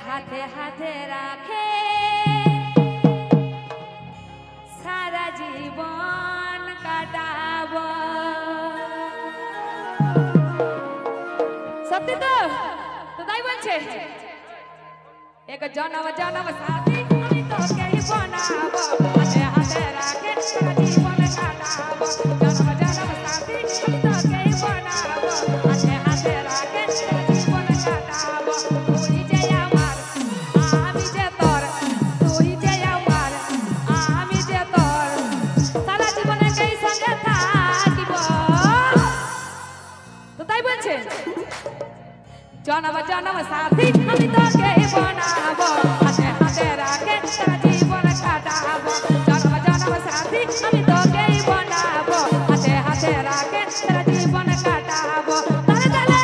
হাতে হাতে রাখে সারা জীবন কাটাবো। সত্যি তো? তো তাই বলছে এক জনম জনম সাথী আমি তোকেই বানাবো, হাতে হাতে রাখে সারা জীবন কাটাবো। জনম জনম সাথী আমি তোকেই বানাবো, হাতে হাতে রাখে সারা জীবন কাটাবো। তুই যে আমার আমি যে তোর, তুই যে আমার আমি যে তোর, সারা জীবন একই সঙ্গে থাকিব। তো তাই বলছে জনম জনম সাথী আমি তোকেই বানাবো, হাতে হাতে রাখে সারা জীবন কাটাবো। জনম জনম সাথী আমি তোকেই বানাবো, হাতে হাতে রাখে সারা জীবন কাটাবো। তালে তালে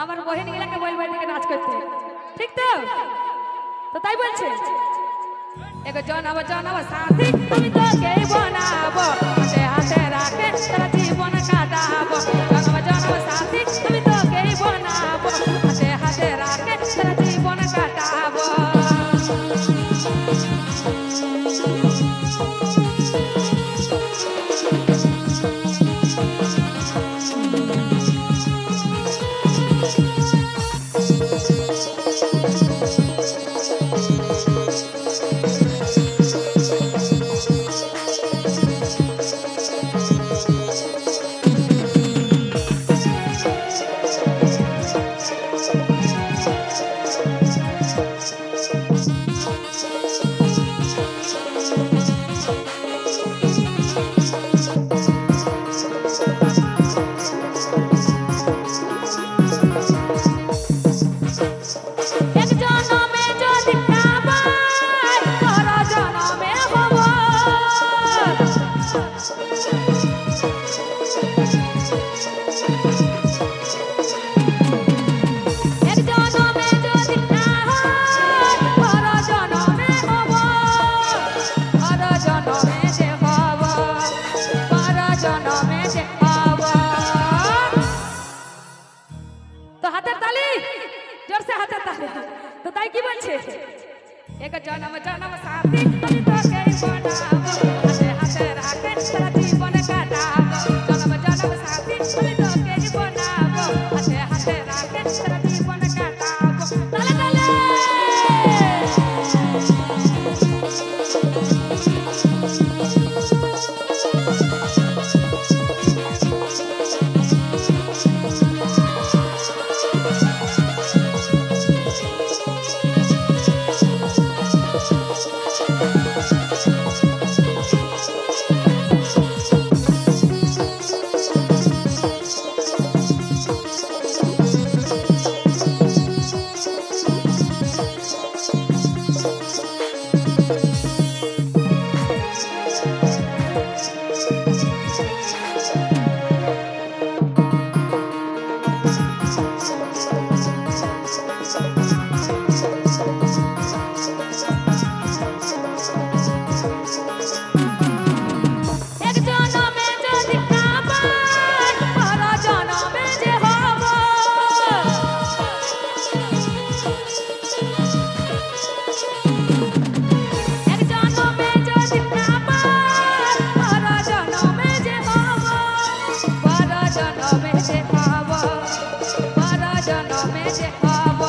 আমার বহিনী গুলাকে বলবো এদিকে নাচ করতে, ঠিক তো? তো তাই বলছে এক জনম জনম সাথী আমি তোকেই বানাবো, হাতে হাতে রাখে সারা জীবন কাটাবো। জনম জনম সাথী আমি তোকেই বানাবো, হাতে হাতে রাখে সারা জীবন কাটাবো। তো তাই কি বলছে এক জনম জনম সাথী আমি তোকেই বানাবো, হাতে হাতে রাখে সারা জীবন কাটাবো। জনম জনম সাথী আমি তোকেই বানাবো, হাতে হাতে রাখে সারা জীবন কাটাবো। তালে তালে জনমে যে হব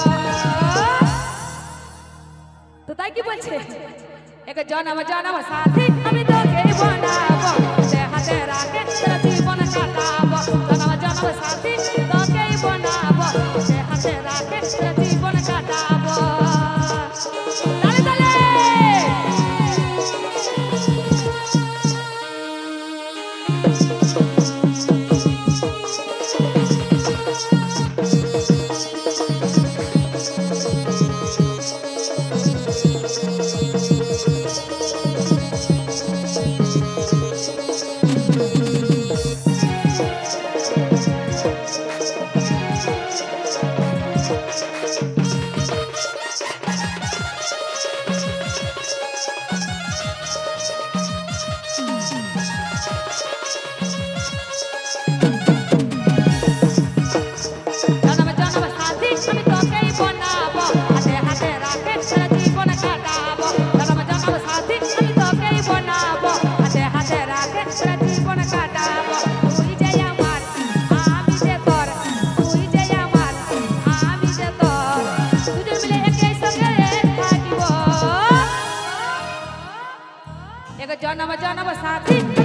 তো তাই কি বলছে এক জনম জনম সাথী আমি তোকে বানাবো হাতে হাতে রাখে তোর জীবন কাটাবো জনম জনম সাথী তোকেই বানাবো হাতে হাতে রাখে তোর জীবন কাটাবো তালে তালে জনম জনম সাথী